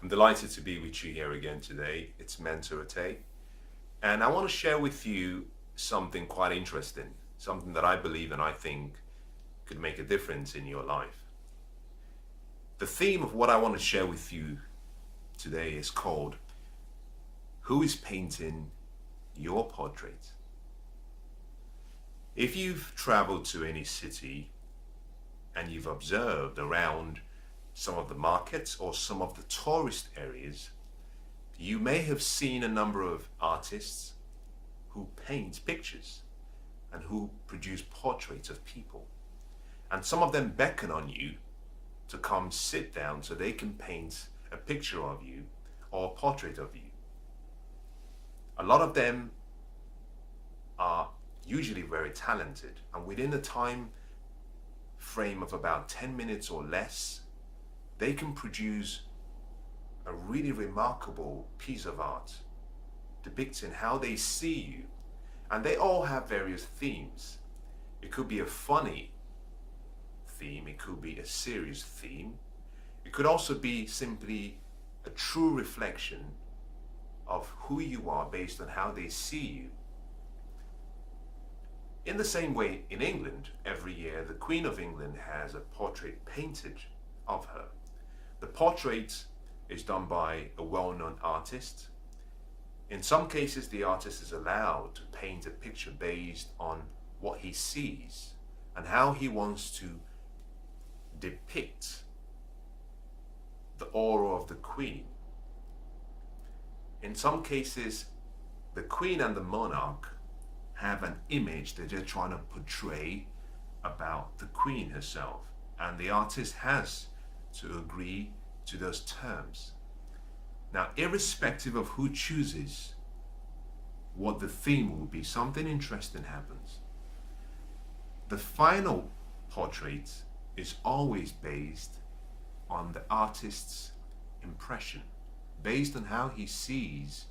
I'm delighted to be with you here again today. It's Mensah Oteh, and I want to share with you something quite interesting, something that I believe and I think could make a difference in your life. The theme of what I want to share with you today is called Who is Painting Your Portrait? If you've traveled to any city and you've observed around some of the markets or some of the tourist areas, you may have seen a number of artists who paint pictures and who produce portraits of people. And some of them beckon on you to come sit down so they can paint a picture of you or a portrait of you. A lot of them are usually very talented, and within a time frame of about 10 minutes or less, they can produce a really remarkable piece of art depicting how they see you. And they all have various themes. It could be a funny theme, it could be a serious theme, it could also be simply a true reflection of who you are based on how they see you. In the same way, in England, every year the Queen of England has a portrait painted of her. The portrait is done by a well-known artist. In some cases, the artist is allowed to paint a picture based on what he sees and how he wants to depict the aura of the Queen. In some cases, the Queen and the monarch have an image that they're trying to portray about the Queen herself, and the artist has to agree to those terms. Now, irrespective of who chooses what the theme will be, something interesting happens. The final portrait is always based on the artist's impression, based on how he sees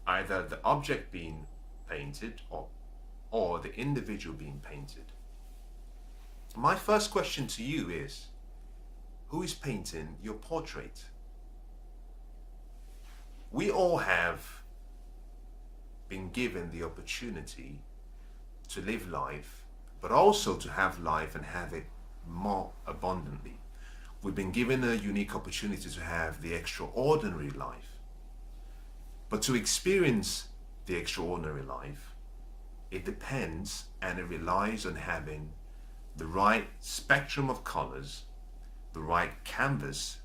either the object being painted or the individual being painted. My first question to you is, who is painting your portrait? We all have been given the opportunity to live life, but also to have life and have it more abundantly. We've been given a unique opportunity to have the extraordinary life. But to experience the extraordinary life, it depends and it relies on having the right spectrum of colors, the right canvas,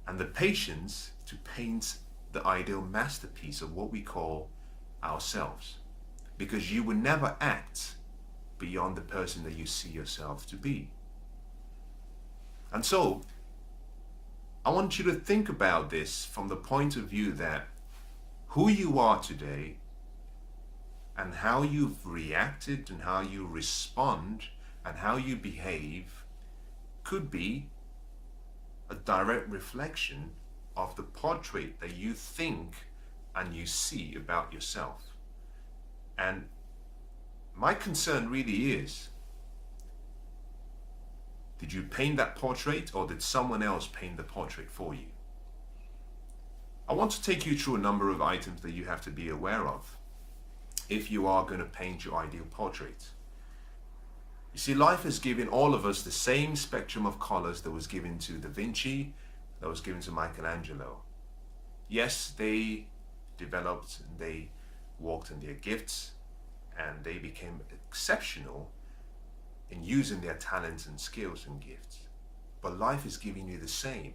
and the patience to paint the ideal masterpiece of what we call ourselves. Because you will never act beyond the person that you see yourself to be. And so, I want you to think about this from the point of view that who you are today and how you've reacted and how you respond and how you behave could be a direct reflection of the portrait that you think and you see about yourself. And my concern really is, did you paint that portrait or did someone else paint the portrait for you? I want to take you through a number of items that you have to be aware of if you are going to paint your ideal portrait. You see, life has given all of us the same spectrum of colors that was given to Da Vinci, that was given to Michelangelo. Yes, they developed and they walked in their gifts and they became exceptional in using their talents and skills and gifts. But life is giving you the same.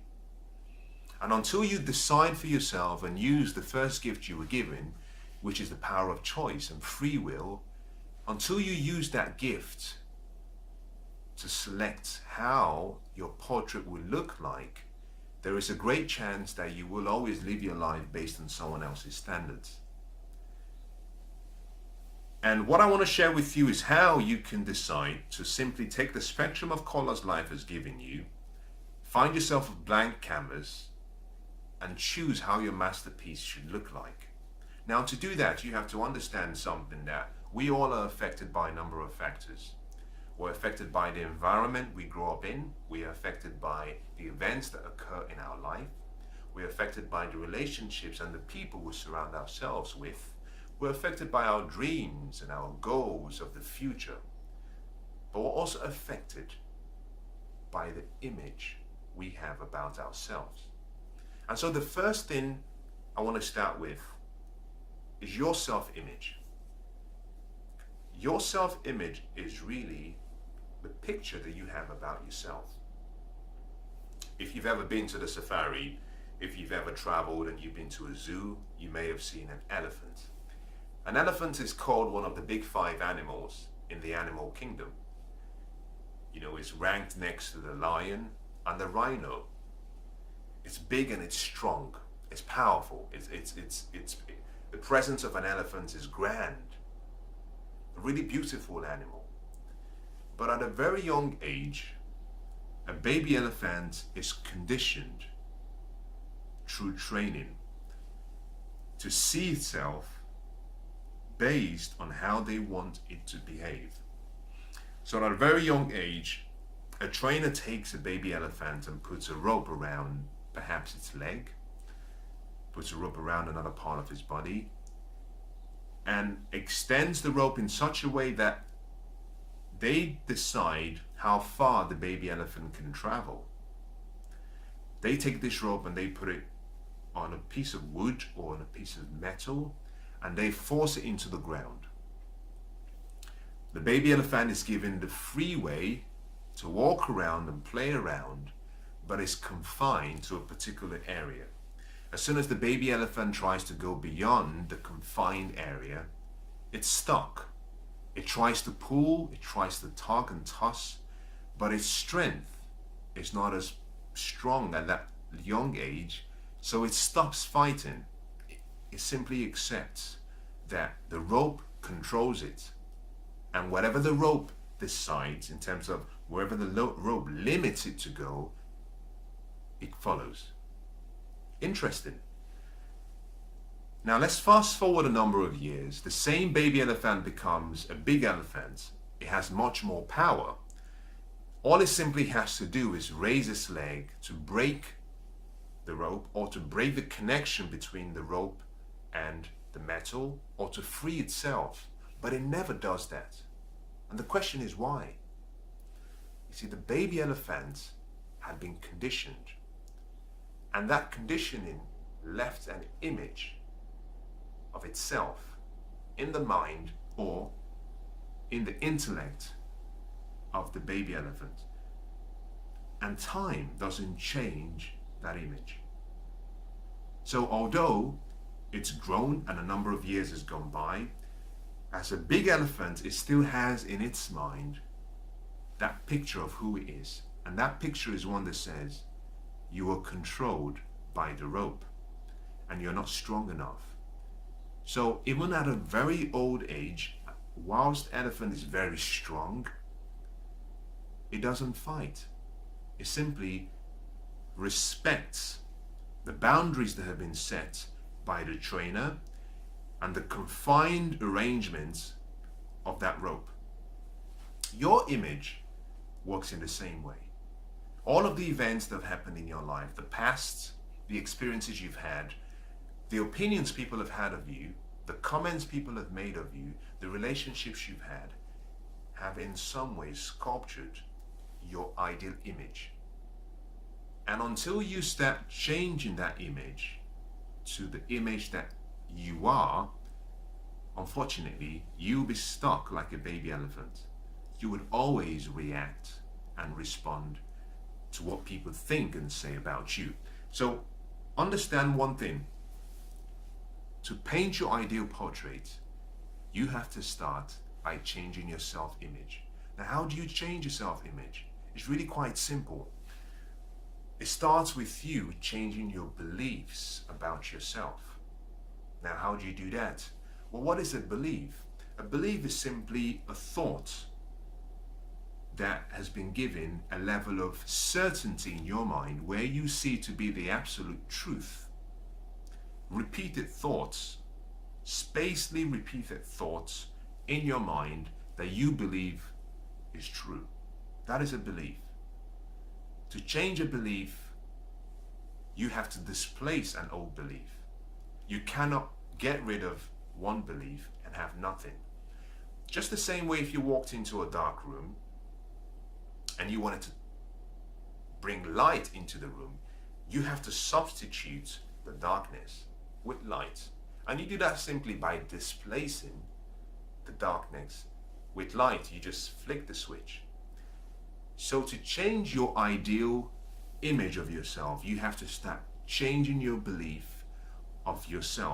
And until you decide for yourself and use the first gift you were given, which is the power of choice and free will, until you use that gift to select how your portrait will look like, there is a great chance that you will always live your life based on someone else's standards. And what I want to share with you is how you can decide to simply take the spectrum of colors life has given you, find yourself a blank canvas, and choose how your masterpiece should look like. Now, to do that, you have to understand something, that we all are affected by a number of factors. We're affected by the environment we grow up in. We are affected by the events that occur in our life. We're affected by the relationships and the people we surround ourselves with. We're affected by our dreams and our goals of the future. But we're also affected by the image we have about ourselves. And so the first thing I want to start with is your self-image. Your self-image is really the picture that you have about yourself. If you've ever been to the safari, if you've ever traveled and you've been to a zoo, you may have seen an elephant. An elephant is called one of the big 5 animals in the animal kingdom. You know, it's ranked next to the lion and the rhino. It's big and it's strong. It's powerful. The presence of an elephant is grand. A really beautiful animal. But at a very young age, a baby elephant is conditioned through training to see itself based on how they want it to behave. So at a very young age, a trainer takes a baby elephant and puts a rope around perhaps its leg, puts a rope around another part of his body, and extends the rope in such a way that they decide how far the baby elephant can travel. They take this rope and they put it on a piece of wood or on a piece of metal, and they force it into the ground. The baby elephant is given the freeway to walk around and play around, but is confined to a particular area. As soon as the baby elephant tries to go beyond the confined area, it's stuck. It tries to pull, it tries to tug and toss, but its strength is not as strong at that young age, so it stops fighting. It simply accepts that the rope controls it, and whatever the rope decides in terms of wherever the rope limits it to go, it follows. Interesting. Now let's fast forward a number of years. The same baby elephant becomes a big elephant. It has much more power. All it simply has to do is raise its leg to break the rope, or to break the connection between the rope and the metal, or to free itself. But it never does that. And the question is why? You see, the baby elephant had been conditioned, and that conditioning left an image of itself in the mind or in the intellect of the baby elephant. And time doesn't change that image. So although it's grown and a number of years has gone by, as a big elephant, it still has in its mind that picture of who it is. And that picture is one that says, you are controlled by the rope and you're not strong enough. So even at a very old age, whilst elephant is very strong, it doesn't fight. It simply respects the boundaries that have been set by the trainer and the confined arrangements of that rope. Your image works in the same way. All of the events that have happened in your life, the past, the experiences you've had, the opinions people have had of you, the comments people have made of you, the relationships you've had, have in some way sculptured your ideal image. And until you start changing that image to the image that you are, unfortunately, you'll be stuck like a baby elephant. You would always react and respond to what people think and say about you. So understand one thing. To paint your ideal portrait, you have to start by changing your self-image. Now, how do you change your self-image? It's really quite simple. It starts with you changing your beliefs about yourself. Now, how do you do that? Well, what is a belief? A belief is simply a thought that has been given a level of certainty in your mind where you see to be the absolute truth. Repeated thoughts, spacely repeated thoughts in your mind that you believe is true. That is a belief. To change a belief, you have to displace an old belief. You cannot get rid of one belief and have nothing. Just the same way if you walked into a dark room and you wanted to bring light into the room, you have to substitute the darkness with light. And you do that simply by displacing the darkness with light. You just flick the switch. So to change your ideal image of yourself, you have to start changing your belief of yourself.